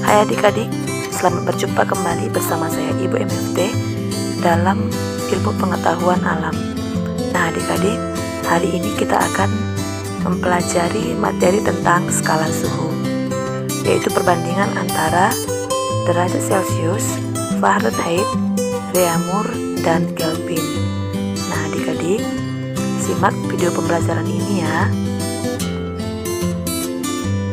Hai adik-adik, selamat berjumpa kembali bersama saya Ibu MFT dalam ilmu pengetahuan alam. Nah adik-adik, hari ini kita akan mempelajari materi tentang skala suhu, yaitu perbandingan antara derajat Celcius, Fahrenheit, Reaumur, dan Kelvin. Nah adik-adik, simak video pembelajaran ini ya.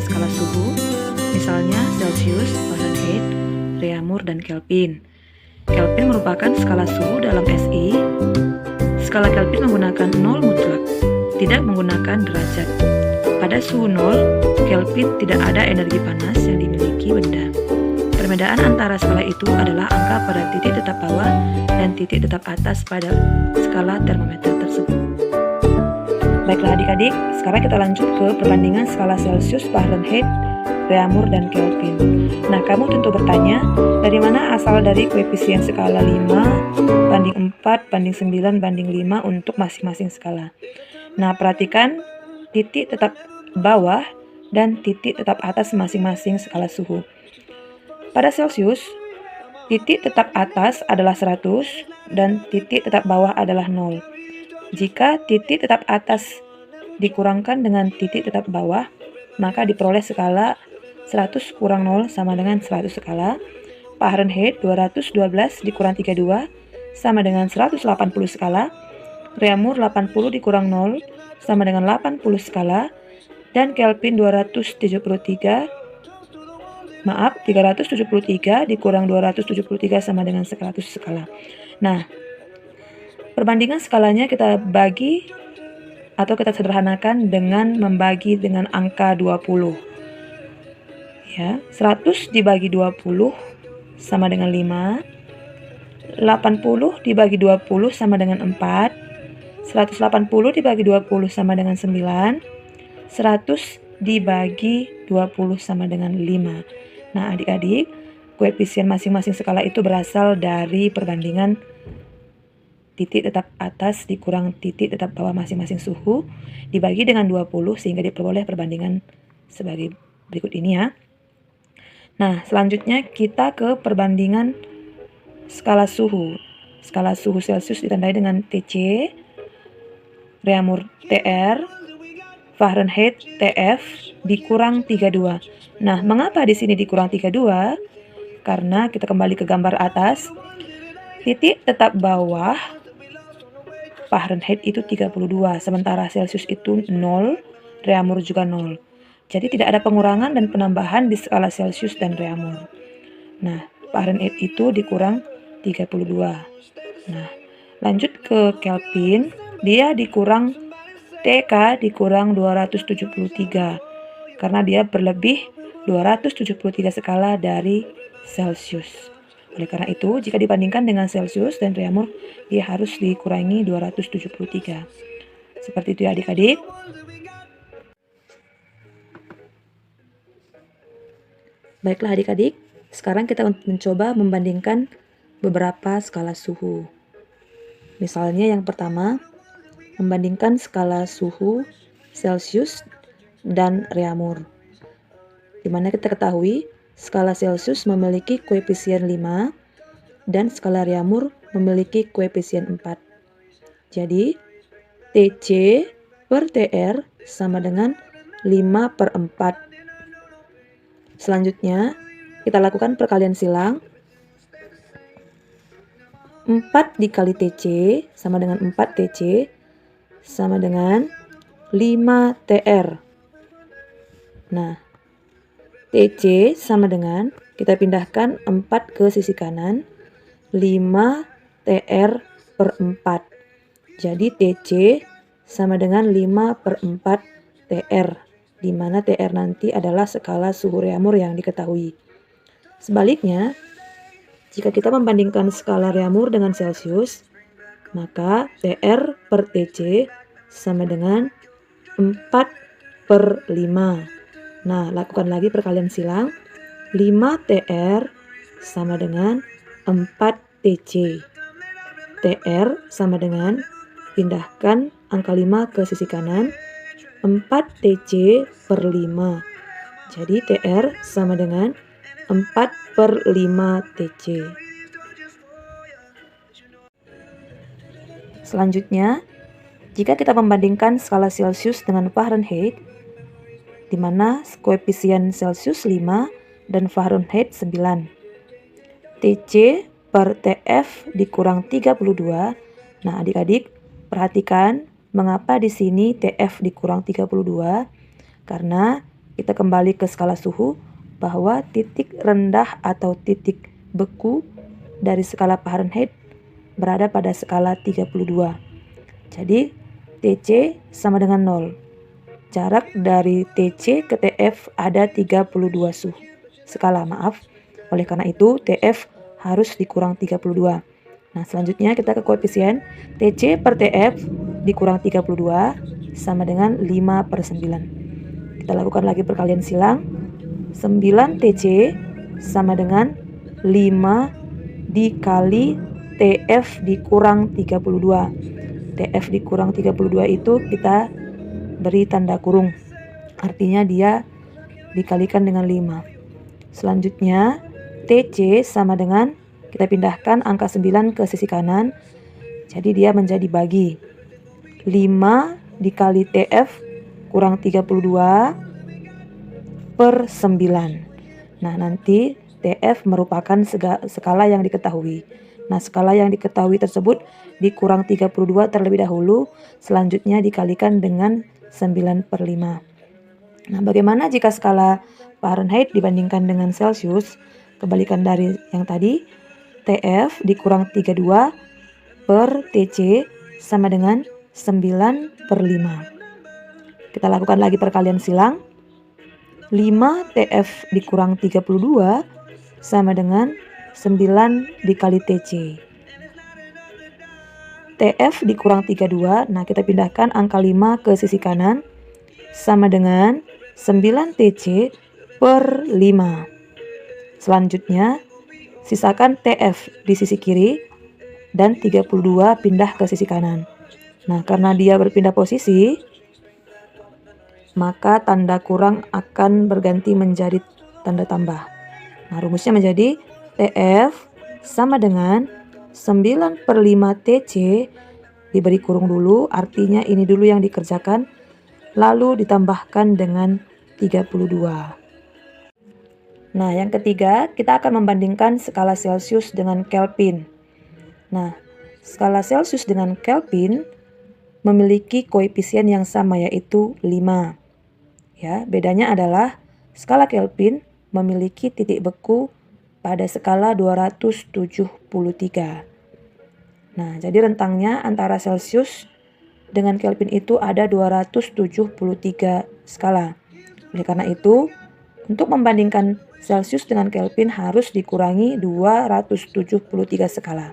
Skala suhu, misalnya Celcius, Fahrenheit, Reaumur, dan Kelvin. Kelvin merupakan skala suhu dalam SI. Skala Kelvin menggunakan 0 mutlak, tidak menggunakan derajat. Pada suhu 0, Kelvin tidak ada energi panas yang dimiliki benda. Perbedaan antara skala itu adalah angka pada titik tetap bawah dan titik tetap atas pada skala termometer tersebut. Baiklah adik-adik, sekarang kita lanjut ke perbandingan skala Celcius, Fahrenheit, Reaumur, dan Kelvin. Nah, kamu tentu bertanya, dari mana asal dari koefisien skala 5 banding 4 banding 9 banding 5 untuk masing-masing skala. Nah, perhatikan titik tetap bawah dan titik tetap atas masing-masing skala suhu. Pada Celcius, titik tetap atas adalah 100 dan titik tetap bawah adalah 0. Jika titik tetap atas dikurangkan dengan titik tetap bawah, maka diperoleh skala 100 kurang 0 sama dengan 100 skala. Fahrenheit 212 dikurang 32 sama dengan 180 skala. Reaumur 80 dikurang 0 sama dengan 80 skala. Dan Kelvin 373 dikurang 273 sama dengan 100 skala. Nah, perbandingan skalanya kita bagi atau kita sederhanakan dengan membagi dengan angka 20. Ya, 100 dibagi 20 sama dengan 5. 80 dibagi 20 sama dengan 4. 180 dibagi 20 sama dengan 9. 100 dibagi 20 sama dengan 5. Nah, adik-adik, koefisien masing-masing skala itu berasal dari perbandingan titik tetap atas dikurang titik tetap bawah masing-masing suhu dibagi dengan 20 sehingga diperoleh perbandingan sebagai berikut ini ya. Nah, selanjutnya kita ke perbandingan skala suhu. Skala suhu Celcius ditandai dengan TC, Reaumur TR, Fahrenheit TF dikurang 32. Nah, mengapa di sini dikurang 32? Karena kita kembali ke gambar atas. Titik tetap bawah Fahrenheit itu 32, sementara Celcius itu 0, Reaumur juga 0. Jadi tidak ada pengurangan dan penambahan di skala Celcius dan Reaumur. Nah, Fahrenheit itu dikurang 32. Nah, lanjut ke Kelvin, dia dikurang TK dikurang 273 karena dia berlebih 273 skala dari Celcius. Oleh karena itu, jika dibandingkan dengan Celcius dan Reaumur, dia harus dikurangi 273. Seperti itu ya adik-adik. Baiklah adik-adik, sekarang kita mencoba membandingkan beberapa skala suhu. Misalnya yang pertama, membandingkan skala suhu Celcius dan Reaumur. Di mana kita ketahui skala Celcius memiliki koefisien 5 dan skala Reaumur memiliki koefisien 4. Jadi, TC per TR sama dengan 5/4. Selanjutnya, kita lakukan perkalian silang. 4 dikali TC sama dengan 4 TC sama dengan 5 TR. Nah, TC sama dengan, kita pindahkan 4 ke sisi kanan, 5 TR per 4. Jadi TC sama dengan 5/4 TR, di mana TR nanti adalah skala suhu Reaumur yang diketahui. Sebaliknya, jika kita membandingkan skala Reaumur dengan Celcius, maka TR per TC sama dengan 4/5. Nah, lakukan lagi perkalian silang. 5 TR sama dengan 4 TC. TR sama dengan, pindahkan angka 5 ke sisi kanan, 4 TC per 5. Jadi TR sama dengan 4/5 TC. Selanjutnya, jika kita membandingkan skala Celsius dengan Fahrenheit, di mana koefisien Celsius 5 dan Fahrenheit 9. TC per TF dikurang 32. Nah, adik-adik perhatikan mengapa di sini TF dikurang 32? Karena kita kembali ke skala suhu bahwa titik rendah atau titik beku dari skala Fahrenheit berada pada skala 32. Jadi TC sama dengan 0. Jarak dari TC ke TF ada 32 skala, maaf. Oleh karena itu TF harus dikurang 32. Nah, selanjutnya kita ke koefisien. TC per TF dikurang 32 sama dengan 5/9. Kita lakukan lagi perkalian silang. 9 TC sama dengan 5 dikali TF dikurang 32. TF dikurang 32 itu kita beri tanda kurung. Artinya dia dikalikan dengan 5. Selanjutnya TC sama dengan, kita pindahkan angka 9 ke sisi kanan. Jadi dia menjadi bagi 5 dikali TF kurang 32 per 9. Nah, nanti TF merupakan skala yang diketahui. Nah, skala yang diketahui tersebut dikurang 32 terlebih dahulu, selanjutnya dikalikan dengan 9/5. Nah, bagaimana jika skala Fahrenheit dibandingkan dengan Celsius? Kebalikan dari yang tadi, TF dikurang 32 per TC sama dengan 9/5. Kita lakukan lagi perkalian silang. 5 TF dikurang 32 sama dengan 9 dikali TC. TF dikurang 32, nah kita pindahkan angka 5 ke sisi kanan, sama dengan 9 TC per 5. Selanjutnya, sisakan TF di sisi kiri, dan 32 pindah ke sisi kanan. Nah, karena dia berpindah posisi, maka tanda kurang akan berganti menjadi tanda tambah. Nah, rumusnya menjadi TF sama dengan 9/5 TC diberi kurung dulu, artinya ini dulu yang dikerjakan, lalu ditambahkan dengan 32. Nah, yang ketiga, kita akan membandingkan skala Celsius dengan Kelvin. Nah, skala Celsius dengan Kelvin memiliki koefisien yang sama, yaitu 5. Ya, bedanya adalah skala Kelvin memiliki titik beku pada skala 273. Nah, jadi rentangnya antara Celsius dengan Kelvin itu ada 273 skala. Oleh karena itu, untuk membandingkan Celsius dengan Kelvin harus dikurangi 273 skala.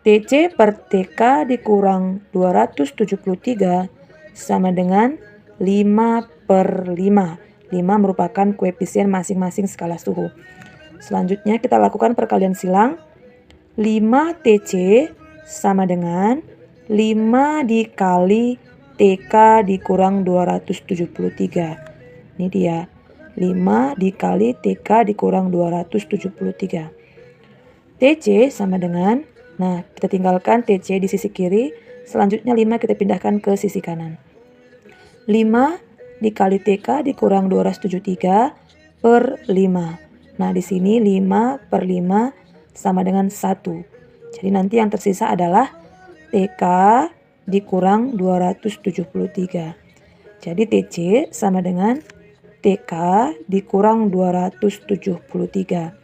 TC per TK dikurang 273 sama dengan 5/5. 5 merupakan koefisien masing-masing skala suhu. Selanjutnya kita lakukan perkalian silang. 5 TC sama dengan 5 dikali TK dikurang 273. Ini dia, 5 dikali TK dikurang 273. TC sama dengan, nah kita tinggalkan TC di sisi kiri, selanjutnya 5 kita pindahkan ke sisi kanan. 5 dikali TK dikurang 273 per 5. Nah, di sini 5/5 sama dengan 1. Jadi nanti yang tersisa adalah TK dikurang 273. Jadi TC sama dengan TK dikurang 273.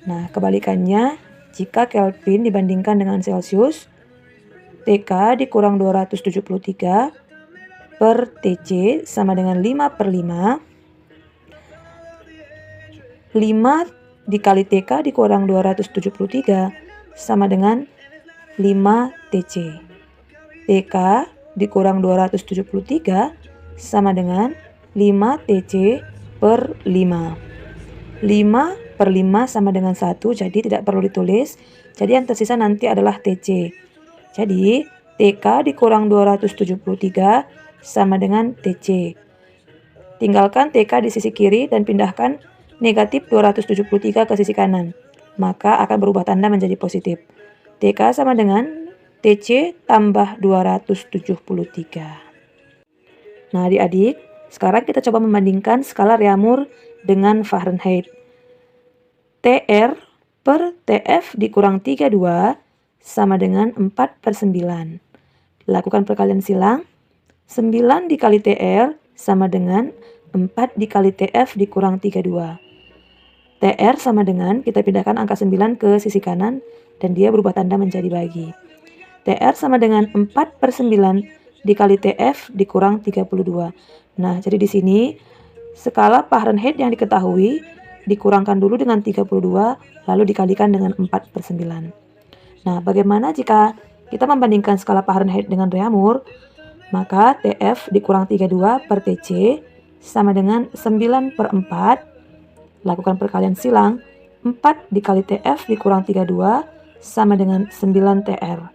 Nah, kebalikannya, jika Kelvin dibandingkan dengan Celsius, TK dikurang 273 per TC sama dengan 5/5. 5 dikali TK dikurang 273 sama dengan 5 TC. TK dikurang 273 sama dengan 5 TC per 5. 5/5 sama dengan 1, jadi tidak perlu ditulis. Jadi yang tersisa nanti adalah TC. Jadi TK dikurang 273 sama dengan TC. Tinggalkan TK di sisi kiri dan pindahkan negatif 273 ke sisi kanan, maka akan berubah tanda menjadi positif. TK sama dengan TC tambah 273. Nah adik-adik, sekarang kita coba membandingkan skala Reaumur dengan Fahrenheit. TR per TF dikurang 32 sama dengan 4/9. Lakukan perkalian silang. 9 dikali TR sama dengan 4 dikali TF dikurang 32. TR sama dengan, kita pindahkan angka 9 ke sisi kanan dan dia berubah tanda menjadi bagi. TR sama dengan 4/9 dikali TF dikurang 32. Nah, jadi di sini skala Fahrenheit yang diketahui dikurangkan dulu dengan 32 lalu dikalikan dengan 4/9. Nah, bagaimana jika kita membandingkan skala Fahrenheit dengan Reaumur? Maka TF dikurang 32 per TC sama dengan 9/4. Lakukan perkalian silang. 4 dikali TF dikurang 32 sama dengan 9 TR.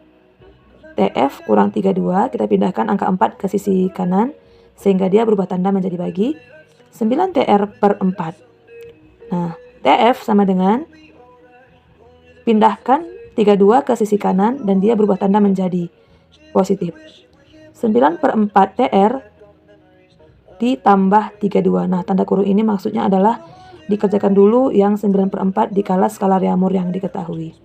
TF kurang 32, kita pindahkan angka 4 ke sisi kanan sehingga dia berubah tanda menjadi bagi. 9 TR per 4. Nah, TF sama dengan, pindahkan 32 ke sisi kanan dan dia berubah tanda menjadi positif. 9/4 TR ditambah 32. Nah, tanda kurung ini maksudnya adalah dikerjakan dulu yang 9/4 dikala skala Reaumur yang diketahui.